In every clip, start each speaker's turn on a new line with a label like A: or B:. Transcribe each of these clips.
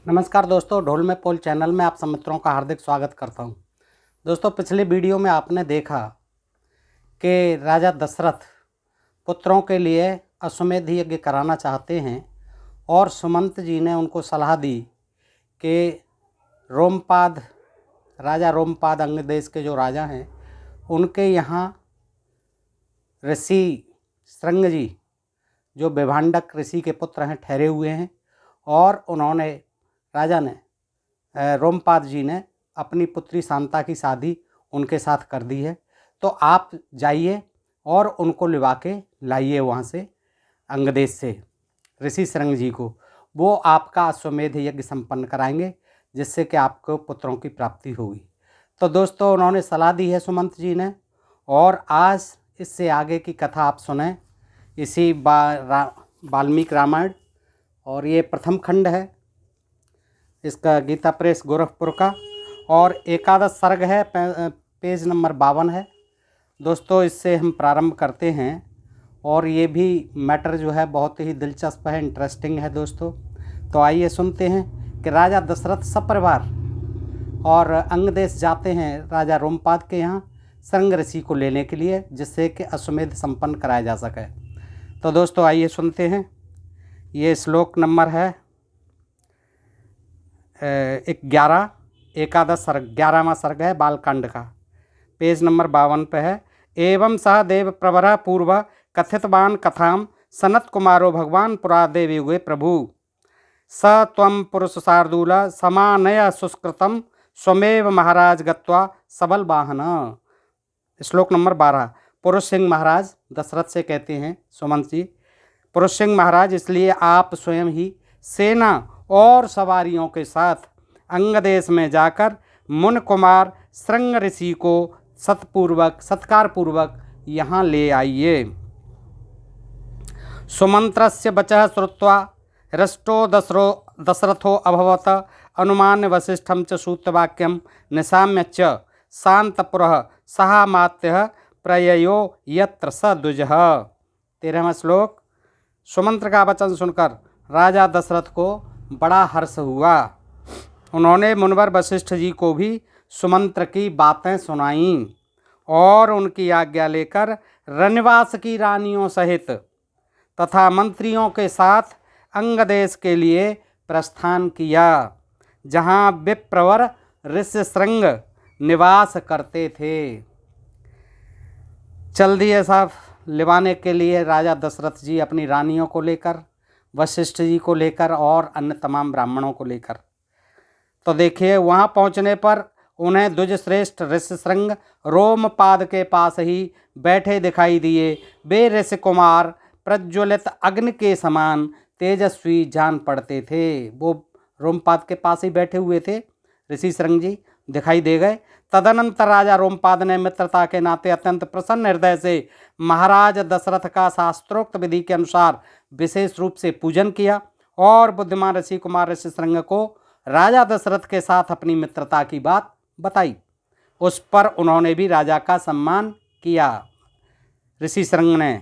A: नमस्कार दोस्तों, ढोल में पोल चैनल में आप सब मित्रों का हार्दिक स्वागत करता हूं। दोस्तों, पिछले वीडियो में आपने देखा कि राजा दशरथ पुत्रों के लिए अश्वमेध यज्ञ कराना चाहते हैं और सुमंत जी ने उनको सलाह दी कि रोमपाद राजा रोमपाद अंग देश के जो राजा हैं उनके यहाँ ऋषि श्रृंग जी जो विभांडक ऋषि के पुत्र हैं ठहरे हुए हैं और उन्होंने राजा ने रोमपाद जी ने अपनी पुत्री शांता की शादी उनके साथ कर दी है। तो आप जाइए और उनको लिवा के लाइए वहाँ से अंगदेश से ऋषि श्रृंग जी को, वो आपका अश्वमेध यज्ञ संपन्न कराएंगे जिससे कि आपको पुत्रों की प्राप्ति होगी। तो दोस्तों, उन्होंने सलाह दी है सुमंत जी ने, और आज इससे आगे की कथा आप सुने इसी वाल्मीकि रामायण, और ये प्रथम खंड है इसका गीता प्रेस गोरखपुर का, और एकादश सर्ग है, पेज नंबर 52 है। दोस्तों, इससे हम प्रारंभ करते हैं और ये भी मैटर जो है बहुत ही दिलचस्प है, इंटरेस्टिंग है दोस्तों। तो आइए सुनते हैं कि राजा दशरथ सपरिवार और अंगदेश जाते हैं राजा रोमपाद के यहाँ श्रृंग ऋषि को लेने के लिए, जिससे कि अश्वमेध संपन्न कराया जा सके। तो दोस्तों आइए सुनते हैं। ये श्लोक नंबर है 11, एकादश सर्ग, 11वां सर्ग है बालकांड का, पेज नंबर 52 पे है। एवं सह देव प्रवर पूर्व कथितवान कथाम सनत कुमारो भगवान पुरादेव युगे प्रभु स त्वं पुरुष शार्दूल समानय सुष्कृतम स्वमेव महाराज गत्वा सबल वाहन। श्लोक नंबर 12। पुरुष सिंह महाराज दशरथ से कहते हैं सुमंत जी, पुरुष सिंह महाराज, इसलिए आप स्वयं ही सेना और सवारियों के साथ अंगदेश में जाकर मुन कुमार श्रृंग ऋषि को सत्कार पूर्वक यहाँ ले आइए। सुमंत्रस्य वचः श्रुत्वा हृष्टो दशरथो अभवत अनुमान वसिष्ठं च सूतवाक्यं निशाम्य च शांतपुरः सहामात्यः प्रययो यत्र स द्विजः। 13वां श्लोक। सुमंत्र का वचन सुनकर राजा दशरथ को बड़ा हर्ष हुआ। उन्होंने मुनिवर वशिष्ठ जी को भी सुमंत्र की बातें सुनाईं और उनकी आज्ञा लेकर रनिवास की रानियों सहित तथा मंत्रियों के साथ अंगदेश के लिए प्रस्थान किया, जहां विप्रवर ऋष्यशृंग निवास करते थे। चल दिए साहब लिवाने के लिए राजा दशरथ जी अपनी रानियों को लेकर, वशिष्ठ जी को लेकर और अन्य तमाम ब्राह्मणों को लेकर। तो देखिए, वहाँ पहुँचने पर उन्हें द्विजश्रेष्ठ ऋष्यशृंग रोमपाद के पास ही बैठे दिखाई दिए। वे ऋषि कुमार प्रज्वलित अग्नि के समान तेजस्वी जान पड़ते थे। वो रोमपाद के पास ही बैठे हुए थे, ऋषि श्रृंग जी दिखाई दे गए। तदनंतर राजा रोमपाद ने मित्रता के नाते अत्यंत प्रसन्न हृदय से महाराज दशरथ का शास्त्रोक्त विधि के अनुसार विशेष रूप से पूजन किया और बुद्धिमान ऋषि कुमार ऋष्यशृंग को राजा दशरथ के साथ अपनी मित्रता की बात बताई। उस पर उन्होंने भी राजा का सम्मान किया। ऋष्यशृंग ने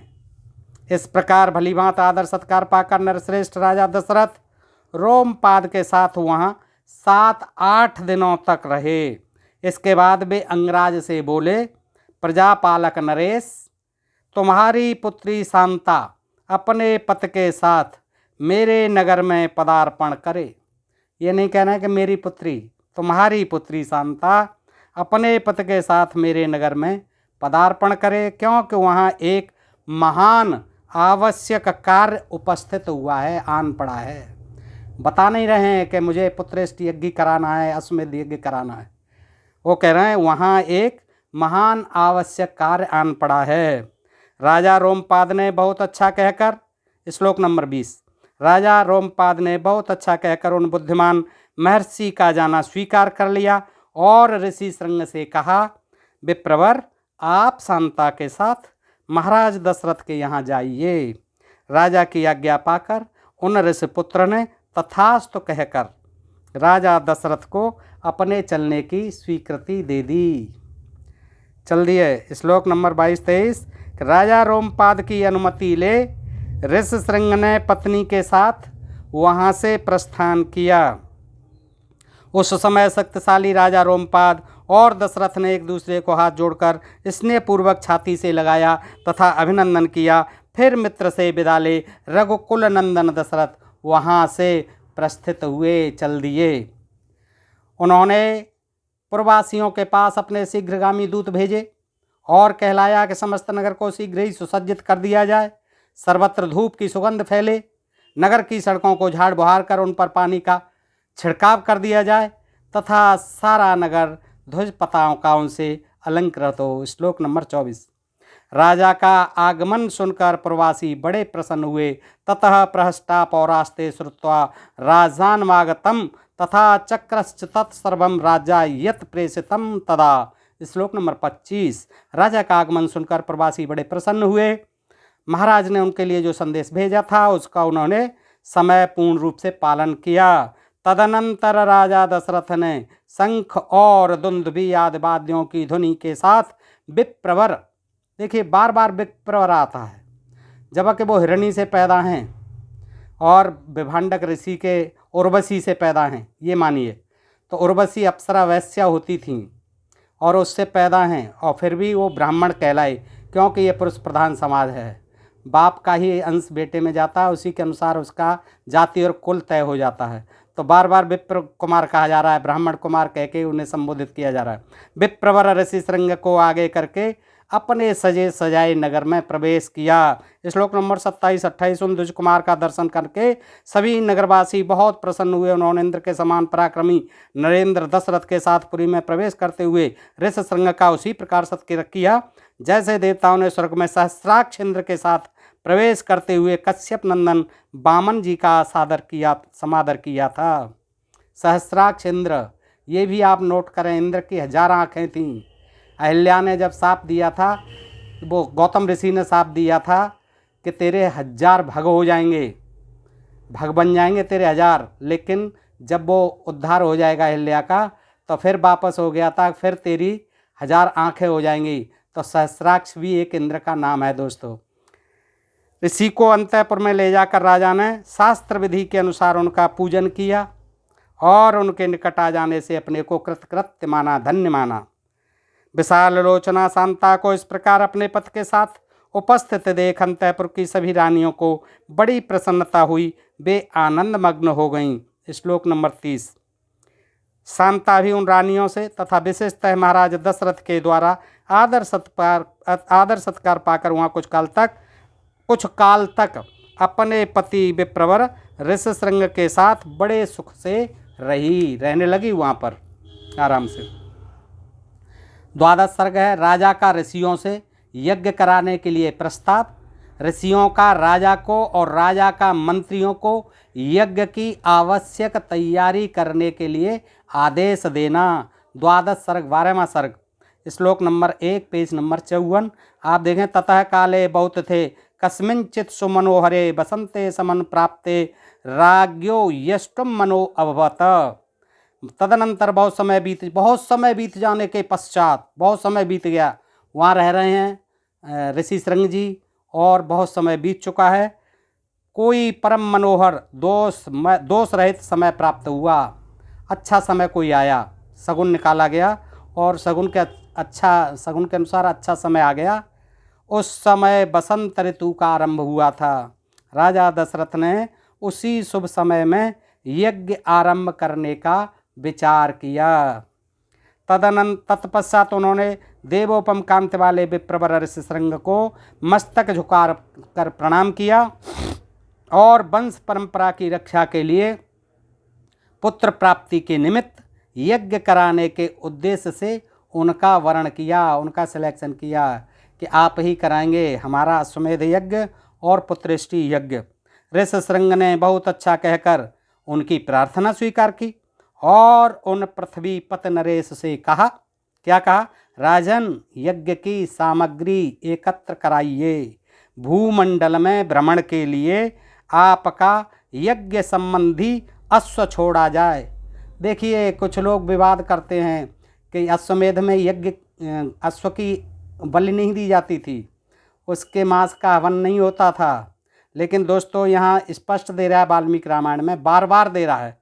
A: इस प्रकार भलीभांत आदर सत्कार पाकर नरश्रेष्ठ राजा दशरथ रोमपाद के साथ वहाँ 7-8 दिनों तक रहे। इसके बाद वे अंगराज से बोले, प्रजापालक नरेश, तुम्हारी पुत्री शांता अपने पति के साथ मेरे नगर में पदार्पण करे। ये नहीं कहना है कि मेरी पुत्री, तुम्हारी पुत्री शांता अपने पति के साथ मेरे नगर में पदार्पण करे, क्योंकि वहाँ एक महान आवश्यक कार्य उपस्थित हुआ है, आन पड़ा है। बता नहीं रहे हैं कि मुझे पुत्रेष्ट यज्ञ कराना है, अश्वमेध यज्ञ कराना है। वो कह रहे हैं वहाँ एक महान आवश्यक कार्य आन पड़ा है। राजा रोमपाद ने बहुत अच्छा कहकर, श्लोक नंबर 20, राजा रोमपाद ने बहुत अच्छा कहकर उन बुद्धिमान महर्षि का जाना स्वीकार कर लिया और ऋषि श्रृंग से कहा, विप्रवर, आप शांता के साथ महाराज दशरथ के यहाँ जाइए। राजा की आज्ञा पाकर उन ऋषिपुत्र ने तथास्तु कहकर राजा दशरथ को अपने चलने की स्वीकृति दे दी। चल दिए श्लोक नंबर 22-23। राजा रोमपाद की अनुमति ले ऋष्यशृंग ने पत्नी के साथ वहाँ से प्रस्थान किया। उस समय शक्तिशाली राजा रोमपाद और दशरथ ने एक दूसरे को हाथ जोड़कर स्नेहपूर्वक छाती से लगाया तथा अभिनंदन किया। फिर मित्र से विदा ले रघुकुल नंदन दशरथ वहाँ से प्रस्थित हुए, चल दिए। उन्होंने पुरवासियों के पास अपने शीघ्रगामी दूत भेजे और कहलाया कि समस्त नगर को शीघ्र ही सुसज्जित कर दिया जाए, सर्वत्र धूप की सुगंध फैले, नगर की सड़कों को झाड़ बुहार कर उन पर पानी का छिड़काव कर दिया जाए तथा सारा नगर ध्वज पताकाओं से अलंकृत हो। श्लोक नंबर 24। राजा का आगमन सुनकर प्रवासी बड़े प्रसन्न हुए। ततः प्रहष्टा पौरास्ते श्रुत्वा राजानमागतम तथा चक्रश्च तत्सर्वम राजा यत प्रेषितम तदा। श्लोक नंबर 25। राजा का आगमन सुनकर प्रवासी बड़े प्रसन्न हुए। महाराज ने उनके लिए जो संदेश भेजा था उसका उन्होंने समय पूर्ण रूप से पालन किया। तदनंतर राजा दशरथ ने शंख और दुंदुभी आदि वाद्यों की ध्वनि के साथ विप्रवर, देखिए बार बार विप्रवर आता है, जबकि वो हिरणी से पैदा हैं और विभांडक ऋषि के उर्वशी से पैदा हैं, ये मानिए। तो उर्वशी अप्सरा वैश्या होती थीं और उससे पैदा हैं और फिर भी वो ब्राह्मण कहलाए, क्योंकि ये पुरुष प्रधान समाज है। बाप का ही अंश बेटे में जाता है, उसी के अनुसार उसका जाति और कुल तय हो जाता है। तो बार बार विप्र कुमार कहा जा रहा है, ब्राह्मण कुमार कह के उन्हें संबोधित किया जा रहा है। विप्रवर ऋषि श्रृंग को आगे करके अपने सजे सजाए नगर में प्रवेश किया। श्लोक नंबर 27-28। उन द्विज कुमार का दर्शन करके सभी नगरवासी बहुत प्रसन्न हुए। उन्होंने इंद्र के समान पराक्रमी नरेंद्र दशरथ के साथ पुरी में प्रवेश करते हुए ऋषि श्रृंग का उसी प्रकार सत्कार किया जैसे देवताओं ने स्वर्ग में सहस्राक्ष इंद्र के साथ प्रवेश करते हुए कश्यप नंदन वामन जी का समादर किया था। सहस्राक्ष इंद्र, ये भी आप नोट करें, इंद्र की 1000 आँखें थीं। अहिल्या ने जब साप दिया था, वो गौतम ऋषि ने साप दिया था कि तेरे 1000 भग हो जाएंगे, भग बन जाएंगे तेरे 1000, लेकिन जब वो उद्धार हो जाएगा अहिल्या का तो फिर वापस हो गया था, फिर तेरी 1000 आँखें हो जाएंगी। तो सहस्राक्ष भी एक इंद्र का नाम है दोस्तों। ऋषि को अंतःपुर में ले जाकर राजा ने शास्त्र विधि के अनुसार उनका पूजन किया और उनके निकट आ जाने से अपने को कृतकृत्य माना, धन्य माना। विशाल लोचना शांता को इस प्रकार अपने पति के साथ उपस्थित देख अंतःपुर की सभी रानियों को बड़ी प्रसन्नता हुई, वे आनंद मग्न हो गईं। श्लोक नंबर 30। शांता भी उन रानियों से तथा विशेषतः महाराज दशरथ के द्वारा आदर सत्कार पाकर वहाँ कुछ काल तक अपने पति विप्रवर ऋषिशृंग के साथ बड़े सुख से रहने लगी वहाँ पर आराम से। 12 सर्ग है। राजा का ऋषियों से यज्ञ कराने के लिए प्रस्ताव। ऋषियों का राजा को और राजा का मंत्रियों को यज्ञ की आवश्यक तैयारी करने के लिए आदेश देना। 12 सर्ग 12वां सर्ग। श्लोक नंबर 1 पेज नंबर 54। आप देखें, ततः काले बहुत थे कस्मिंचित सुमनोहरे बसंते समन प्राप्ते राज्ञो यष्टुम मनो अभवत। तदनंतर बहुत समय बीत जाने के पश्चात, बहुत समय बीत गया, वहाँ रह रहे हैं ऋषि श्रृंग जी और बहुत समय बीत चुका है, कोई परम मनोहर दोष रहित समय प्राप्त हुआ। अच्छा समय कोई आया, शगुन निकाला गया और शगुन के अनुसार अच्छा समय आ गया। उस समय बसंत ऋतु का आरंभ हुआ था। राजा दशरथ ने उसी शुभ समय में यज्ञ आरंभ करने का विचार किया। तत्पश्चात उन्होंने देवोपम कांति वाले विप्रवर ऋषिशृंग को मस्तक झुका कर प्रणाम किया और वंश परंपरा की रक्षा के लिए पुत्र प्राप्ति के निमित्त यज्ञ कराने के उद्देश्य से उनका वर्ण किया, उनका सिलेक्शन किया कि आप ही कराएंगे हमारा अश्वमेध यज्ञ और पुत्रेष्टि यज्ञ। ऋषिशृंग ने बहुत अच्छा कहकर उनकी प्रार्थना स्वीकार की और उन पृथ्वी पत नरेश से कहा, क्या कहा? राजन, यज्ञ की सामग्री एकत्र कराइए, भूमंडल में भ्रमण के लिए आपका यज्ञ संबंधी अश्व छोड़ा जाए। देखिए, कुछ लोग विवाद करते हैं कि अश्वमेध में यज्ञ अश्व की बलि नहीं दी जाती थी, उसके मांस का हवन नहीं होता था। लेकिन दोस्तों, यहाँ स्पष्ट दे रहा है वाल्मीकि रामायण में, बार बार दे रहा है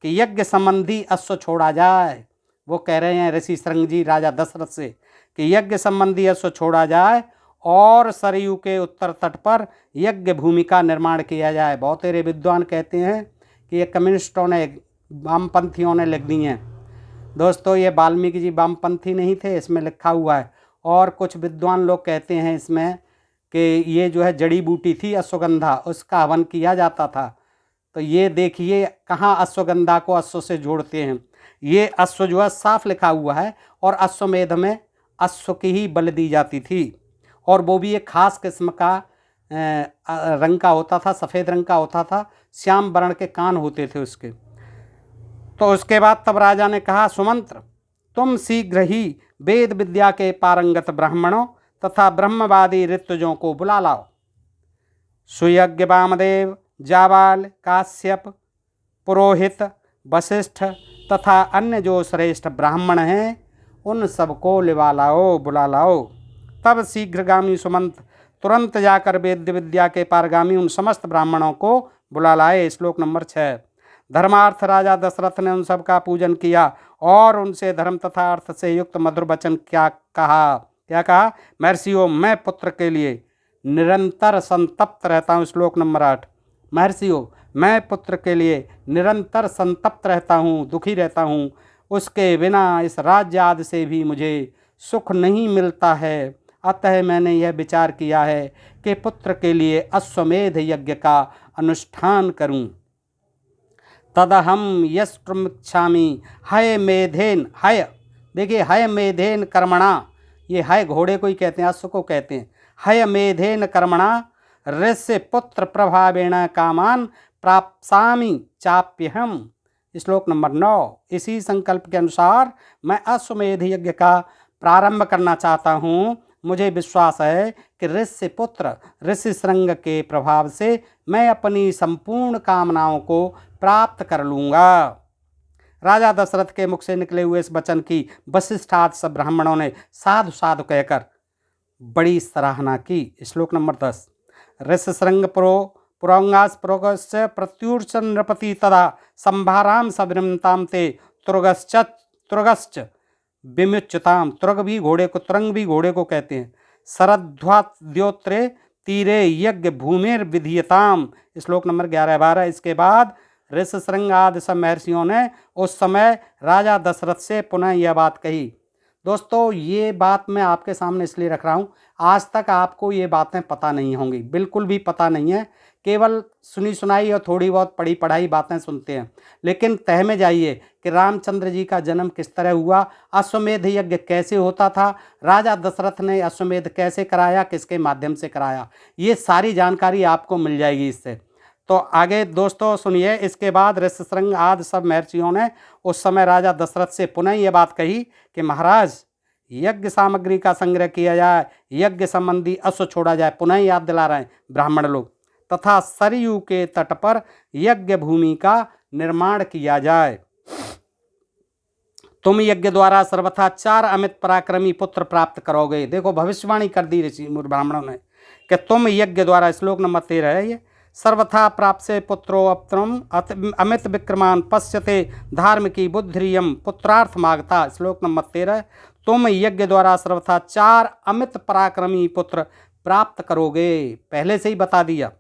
A: कि यज्ञ संबंधी अश्व छोड़ा जाए। वो कह रहे हैं ऋषि श्रृंग जी राजा दशरथ से कि यज्ञ संबंधी अश्व छोड़ा जाए और सरयू के उत्तर तट पर यज्ञ भूमि का निर्माण किया जाए। बहुत सारे विद्वान कहते हैं कि ये कम्युनिस्टों ने, वामपंथियों ने लिख दी हैं। दोस्तों, ये वाल्मीकि जी वामपंथी नहीं थे, इसमें लिखा हुआ है। और कुछ विद्वान लोग कहते हैं इसमें कि ये जो है जड़ी बूटी थी अश्वगंधा, उसका हवन किया जाता था। तो ये देखिए कहाँ अश्वगंधा को अश्व से जोड़ते हैं। ये अश्व जो है साफ लिखा हुआ है, और अश्वमेध में अश्व की ही बलि दी जाती थी, और वो भी एक खास किस्म का रंग का होता था, सफ़ेद रंग का होता था, श्याम वर्ण के कान होते थे उसके। तो उसके बाद तब राजा ने कहा, सुमंत्र, तुम शीघ्र ही वेद विद्या के पारंगत ब्राह्मणों तथा ब्रह्मवादी ऋतुजों को बुला लाओ। सुयज्ञ, वामदेव, जाबाल, काश्यप, पुरोहित, वशिष्ठ तथा अन्य जो श्रेष्ठ ब्राह्मण हैं उन सबको बुला लाओ। तब शीघ्रगामी सुमंत तुरंत जाकर वेद विद्या के पारगामी उन समस्त ब्राह्मणों को बुला लाए। श्लोक नंबर 6। धर्मार्थ राजा दशरथ ने उन सब का पूजन किया और उनसे धर्म तथा अर्थ से युक्त मधुर वचन क्या कहा? महर्षियों, मैं पुत्र के लिए निरंतर संतप्त रहता हूँ। श्लोक नंबर 8। महर्षियों, मैं पुत्र के लिए निरंतर संतप्त रहता हूँ, दुखी रहता हूँ। उसके बिना इस राज्य आदि से भी मुझे सुख नहीं मिलता है। अतः मैंने यह विचार किया है कि पुत्र के लिए अश्वमेध यज्ञ का अनुष्ठान करूं। तदहम यस्पृच्छामि हय मेधेन, हय, देखिए हय मेधेन कर्मणा, ये हय घोड़े को ही कहते हैं, अश्व को कहते हैं। हय मेधेन कर्मणा ऋष्य पुत्र प्रभावेण कामान प्राप्सामि चाप्यहम। श्लोक नंबर 9। इसी संकल्प के अनुसार मैं अश्वमेध यज्ञ का प्रारंभ करना चाहता हूँ। मुझे विश्वास है कि ऋषि पुत्र ऋषि श्रृंग के प्रभाव से मैं अपनी संपूर्ण कामनाओं को प्राप्त कर लूँगा। राजा दशरथ के मुख से निकले हुए इस वचन की वशिष्ठ आदि सब ब्राह्मणों ने साधु साधु कहकर बड़ी सराहना की। श्लोक नंबर 10। ऋषि श्रृंग पुरोंगास पुरोगश्च प्रत्युर्च नृपति तदा संभाराम सविनमताम ते तुरगश्च विमुच्यताम। तुरग भी घोड़े को, तुरंग भी घोड़े को कहते हैं। शरद्वाद्योत्रे तीरे यज्ञ भूमिर विधीयताम। श्लोक नंबर 11-12। इसके बाद ऋषि श्रृंग आदि सब महर्षियों ने उस समय राजा दशरथ से पुनः यह बात कही। दोस्तों, ये बात मैं आपके सामने इसलिए रख रहा हूँ, आज तक आपको ये बातें पता नहीं होंगी, बिल्कुल भी पता नहीं है। केवल सुनी सुनाई और थोड़ी बहुत पढ़ी पढ़ाई बातें सुनते हैं, लेकिन तह में जाइए कि रामचंद्र जी का जन्म किस तरह हुआ, अश्वमेध यज्ञ कैसे होता था, राजा दशरथ ने अश्वमेध कैसे कराया, किसके माध्यम से कराया, ये सारी जानकारी आपको मिल जाएगी इससे। तो आगे दोस्तों सुनिए। इसके बाद ऋषि श्रृंग आदि सब महर्षियों ने उस समय राजा दशरथ से पुनः ये बात कही कि महाराज, यज्ञ सामग्री का संग्रह किया जाए, यज्ञ संबंधी अश्व छोड़ा जाए। पुनः याद दिला रहे हैं ब्राह्मण लोग। तथा सरयू के तट पर यज्ञ भूमि का निर्माण किया जाए। तुम यज्ञ द्वारा सर्वथा 4 अमित पराक्रमी पुत्र प्राप्त करोगे। देखो, भविष्यवाणी कर दी ऋषि ब्राह्मणों ने कि तुम यज्ञ द्वारा, श्लोक नंबर 13 है ये, सर्वथा प्राप्त से पुत्रो अपत्रम अमित विक्रमान पश्यते धार्मिकी बुद्धिरियम पुत्रार्थ मागता। श्लोक नंबर 13। तुम यज्ञ द्वारा सर्वथा 4 अमित पराक्रमी पुत्र प्राप्त करोगे। पहले से ही बता दिया,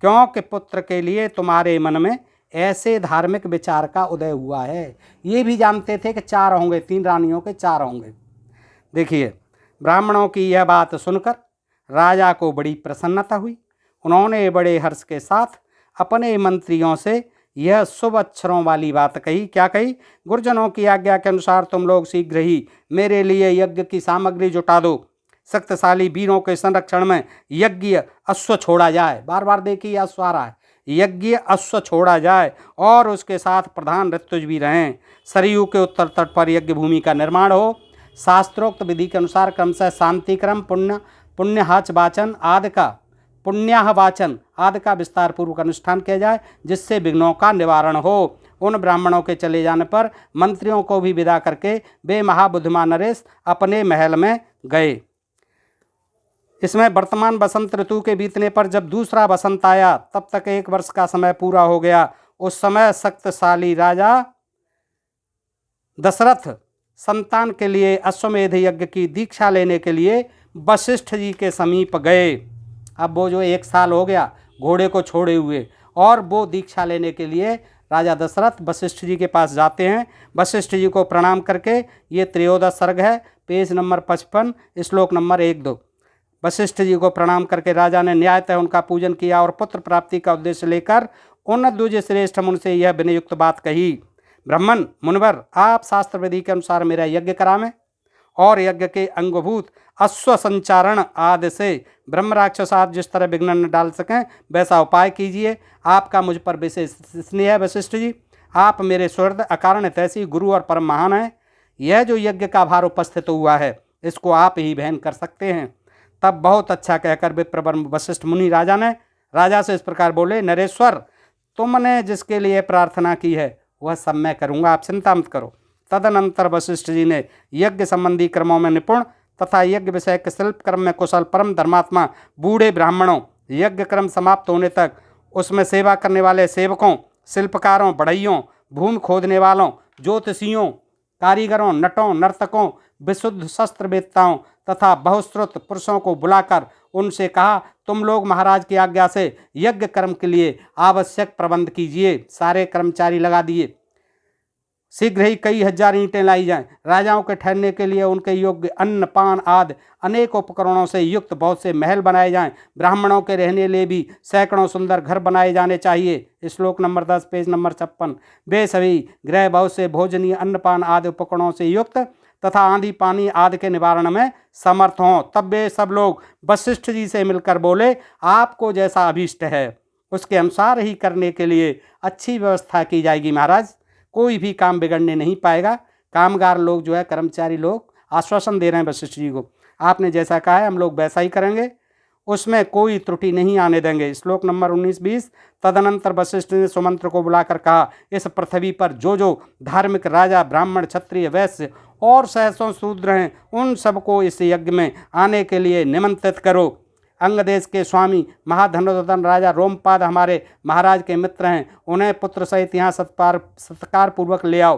A: क्योंकि पुत्र के लिए तुम्हारे मन में ऐसे धार्मिक विचार का उदय हुआ है। ये भी जानते थे कि 4 होंगे, 3 रानियों के 4 होंगे। देखिए, ब्राह्मणों की यह बात सुनकर राजा को बड़ी प्रसन्नता हुई। उन्होंने बड़े हर्ष के साथ अपने मंत्रियों से यह शुभ अक्षरों वाली बात कही। क्या कही? गुरुजनों की आज्ञा के अनुसार तुम लोग शीघ्र ही मेरे लिए यज्ञ की सामग्री जुटा दो। शक्तिशाली वीरों के संरक्षण में यज्ञ अश्व छोड़ा जाए। बार बार देखिए अश्व आ रहा है। यज्ञ अश्व छोड़ा जाए और उसके साथ प्रधान ऋतुज भी रहें। सरयू के उत्तर तट पर यज्ञ भूमि का निर्माण हो। शास्त्रोक्त विधि के अनुसार क्रमशः शांति क्रम, पुण्याह वाचन आदि का विस्तार पूर्वक अनुष्ठान किया जाए, जिससे विघ्नों का निवारण हो। उन ब्राह्मणों के चले जाने पर मंत्रियों को भी विदा करके वे महाबुद्धिमान नरेश अपने महल में गए। इसमें वर्तमान बसंत ऋतु के बीतने पर जब दूसरा बसंत आया, तब तक 1 वर्ष का समय पूरा हो गया। उस समय शक्तिशाली राजा दशरथ संतान के लिए अश्वमेध यज्ञ की दीक्षा लेने के लिए वशिष्ठ जी के समीप गए। अब वो जो 1 साल हो गया घोड़े को छोड़े हुए, और वो दीक्षा लेने के लिए राजा दशरथ वशिष्ठ जी के पास जाते हैं। वशिष्ठ जी को प्रणाम करके, ये त्रयोदश सर्ग है, पेज नंबर 55, श्लोक नंबर 1-2। वशिष्ठ जी को प्रणाम करके राजा ने न्यायतः उनका पूजन किया और पुत्र प्राप्ति का उद्देश्य लेकर उन द्विज श्रेष्ठ मुनसे यह विनयुक्त बात कही, ब्राह्मण मुनिवर, आप शास्त्र विधि के अनुसार मेरा यज्ञ करावें और यज्ञ के अंगभूत अश्व संचारण आदि से ब्रह्म राक्षस आप जिस तरह विघ्न न डाल सकें वैसा उपाय कीजिए। आपका मुझ पर विशेष स्नेह है वशिष्ठ जी, आप मेरे सुहृद अकारण तैसी गुरु और परम महान हैं। यह जो यज्ञ का भार उपस्थित हुआ है इसको आप ही वहन कर सकते हैं। तब बहुत अच्छा कहकर विप्रवर वशिष्ठ मुनि राजा से इस प्रकार बोले, नरेश्वर, तुमने जिसके लिए प्रार्थना की है वह सब मैं करूँगा, आप चिंता मत करो। तदनंतर वशिष्ठ जी ने यज्ञ संबंधी कर्मों में निपुण तथा यज्ञ विषय के शिल्प कर्म में कुशल परम धर्मात्मा बूढ़े ब्राह्मणों, यज्ञ कर्म समाप्त होने तक उसमें सेवा करने वाले सेवकों, शिल्पकारों, बढ़इयों, भूमि खोदने वालों, ज्योतिषियों, कारीगरों, नटों, नर्तकों, विशुद्ध शस्त्र वेत्ताओं तथा बहुश्रुत पुरुषों को बुलाकर उनसे कहा, तुम लोग महाराज की आज्ञा से यज्ञ कर्म के लिए आवश्यक प्रबंध कीजिए। सारे कर्मचारी लगा दिए। शीघ्र ही कई हजार ईंटें लाई जाएं। राजाओं के ठहरने के लिए उनके योग्य अन्न पान आदि अनेक उपकरणों से युक्त बहुत से महल बनाए जाएं। ब्राह्मणों के रहने लिए भी सैकड़ों सुंदर घर बनाए जाने चाहिए। श्लोक नंबर 10, पेज नंबर 56। वे सभी गृह बहुत से भोजनीय अन्न पान आदि उपकरणों से युक्त तथा आंधी पानी आदि के निवारण में समर्थ हों। तब वे सब लोग वशिष्ठ जी से मिलकर बोले, आपको जैसा अभीष्ट है उसके अनुसार ही करने के लिए अच्छी व्यवस्था की जाएगी महाराज, कोई भी काम बिगड़ने नहीं पाएगा। कामगार लोग जो है, कर्मचारी लोग आश्वासन दे रहे हैं वशिष्ठ जी को, आपने जैसा कहा है हम लोग वैसा ही करेंगे, उसमें कोई त्रुटि नहीं आने देंगे। श्लोक नंबर 19-20। तदनंतर वशिष्ठ ने सुमंत्र को बुलाकर कहा, इस पृथ्वी पर जो जो धार्मिक राजा, ब्राह्मण, क्षत्रिय, वैश्य और सहसों शूद्र हैं उन सबको इस यज्ञ में आने के लिए निमंत्रित करो। अंग देश के स्वामी महाधनुर्धन राजा रोमपाद हमारे महाराज के मित्र हैं, उन्हें पुत्र सहित यहाँ सत्कार पूर्वक ले आओ।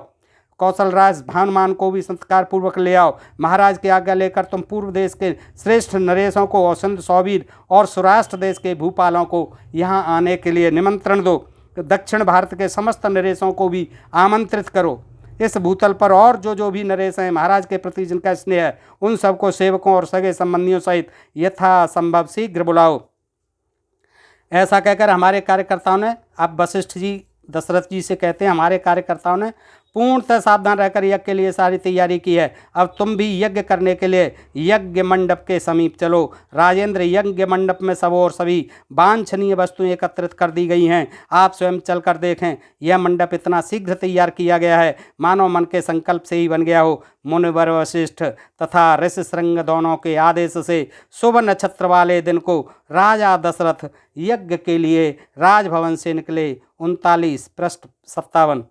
A: कौशलराज भानुमान को भी सत्कार पूर्वक ले आओ। महाराज की आज्ञा लेकर तुम पूर्व देश के श्रेष्ठ नरेशों को और सिंध सौवीर और सौराष्ट्र देश के भूपालों को यहाँ आने के लिए निमंत्रण दो। दक्षिण भारत के समस्त नरेशों को भी आमंत्रित करो। इस भूतल पर और जो भी नरेश हैं महाराज के प्रति जिनका स्नेह है उन सबको सेवकों और सगे संबंधियों सहित यथासंभव शीघ्र बुलाओ। ऐसा कहकर हमारे कार्यकर्ताओं ने, अब वशिष्ठ जी दशरथ जी से कहते हैं, हमारे कार्यकर्ताओं ने पूर्णतः सावधान रहकर यज्ञ के लिए सारी तैयारी की है। अब तुम भी यज्ञ करने के लिए यज्ञ मंडप के समीप चलो। राजेंद्र, यज्ञ मंडप में सब और सभी वांछनीय वस्तुएं एकत्रित कर दी गई हैं, आप स्वयं चलकर देखें। यह मंडप इतना शीघ्र तैयार किया गया है मानो मन के संकल्प से ही बन गया हो। मुनिवर वशिष्ठ तथा ऋषिशृंग दोनों के आदेश से शुभ नक्षत्र वाले दिन को राजा दशरथ यज्ञ के लिए राजभवन से निकले। 39 पृष्ठ 57।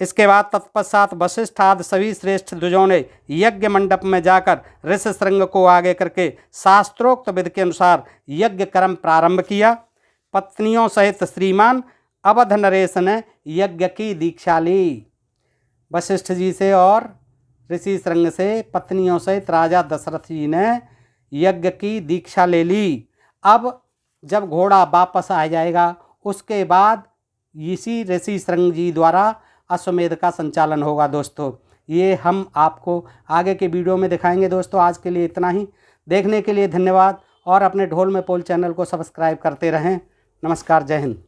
A: इसके बाद तत्पश्चात वशिष्ठ आदि सभी श्रेष्ठ द्विजों ने यज्ञ मंडप में जाकर ऋषिशृंग को आगे करके शास्त्रोक्त विधि के अनुसार यज्ञ कर्म प्रारंभ किया। पत्नियों सहित श्रीमान अवध नरेश ने यज्ञ की दीक्षा ली। वशिष्ठ जी से और ऋषिशृंग से पत्नियों सहित राजा दशरथ जी ने यज्ञ की दीक्षा ले ली। अब जब घोड़ा वापस आ जाएगा उसके बाद इसी ऋषिशृंग जी द्वारा अश्वमेध का संचालन होगा। दोस्तों, ये हम आपको आगे के वीडियो में दिखाएंगे। दोस्तों, आज के लिए इतना ही। देखने के लिए धन्यवाद और अपने ढोल में पोल चैनल को सब्सक्राइब करते रहें। नमस्कार, जय हिंद।